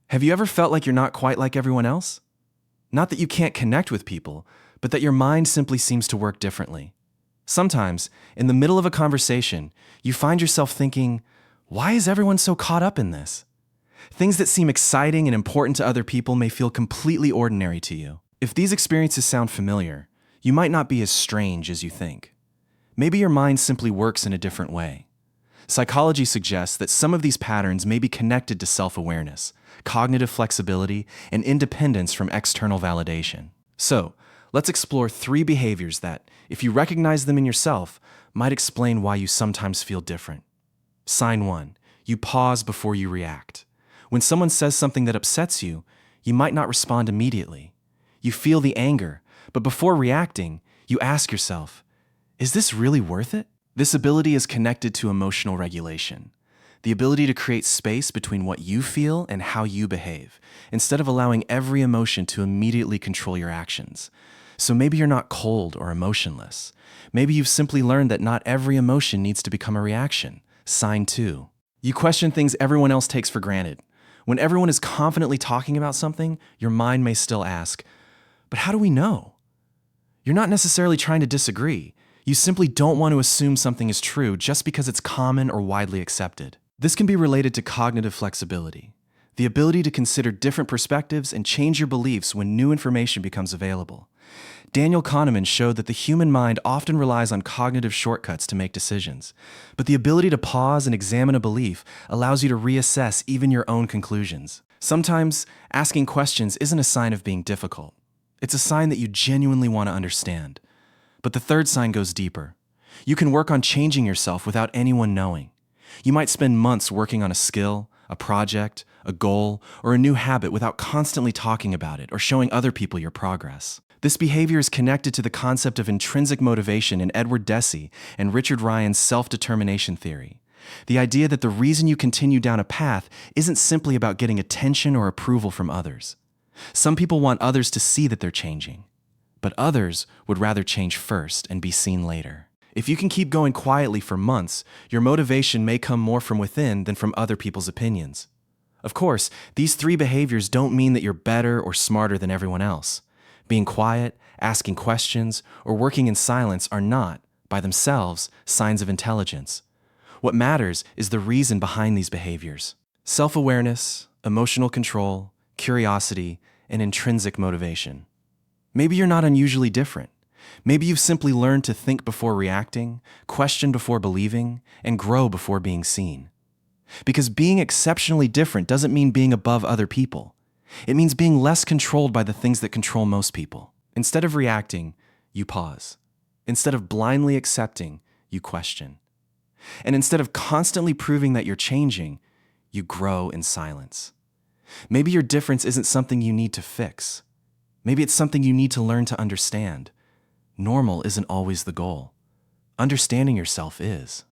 Have you ever felt like you're not quite like everyone else? Not that you can't connect with people, but that your mind simply seems to work differently. Sometimes, in the middle of a conversation, you find yourself thinking, why is everyone so caught up in this? Things that seem exciting and important to other people may feel completely ordinary to you. If these experiences sound familiar, you might not be as strange as you think. Maybe your mind simply works in a different way. Psychology suggests that some of these patterns may be connected to self-awareness, cognitive flexibility, and independence from external validation. So, let's explore 3 behaviors that, if you recognize them in yourself, might explain why you sometimes feel different. Sign 1. You pause before you react. When someone says something that upsets you, you might not respond immediately. You feel the anger, but before reacting, you ask yourself, is this really worth it? This ability is connected to emotional regulation, the ability to create space between what you feel and how you behave, instead of allowing every emotion to immediately control your actions. So maybe you're not cold or emotionless. Maybe you've simply learned that not every emotion needs to become a reaction. Sign 2. You question things everyone else takes for granted. When everyone is confidently talking about something, your mind may still ask, but how do we know? You're not necessarily trying to disagree. You simply don't want to assume something is true just because it's common or widely accepted. This can be related to cognitive flexibility, the ability to consider different perspectives and change your beliefs when new information becomes available. Daniel Kahneman showed that the human mind often relies on cognitive shortcuts to make decisions, but the ability to pause and examine a belief allows you to reassess even your own conclusions. Sometimes, asking questions isn't a sign of being difficult. It's a sign that you genuinely want to understand. But the third sign goes deeper. You can work on changing yourself without anyone knowing. You might spend months working on a skill, a project, a goal, or a new habit without constantly talking about it or showing other people your progress. This behavior is connected to the concept of intrinsic motivation in Edward Deci and Richard Ryan's self-determination theory. The idea that the reason you continue down a path isn't simply about getting attention or approval from others. Some people want others to see that they're changing, but others would rather change first and be seen later. If you can keep going quietly for months, your motivation may come more from within than from other people's opinions. Of course, these 3 behaviors don't mean that you're better or smarter than everyone else. Being quiet, asking questions, or working in silence are not, by themselves, signs of intelligence. What matters is the reason behind these behaviors. Self-awareness, emotional control, curiosity, and intrinsic motivation. Maybe you're not unusually different. Maybe you've simply learned to think before reacting, question before believing, and grow before being seen. Because being exceptionally different doesn't mean being above other people. It means being less controlled by the things that control most people. Instead of reacting, you pause. Instead of blindly accepting, you question. And instead of constantly proving that you're changing, you grow in silence. Maybe your difference isn't something you need to fix. Maybe it's something you need to learn to understand. Normal isn't always the goal. Understanding yourself is.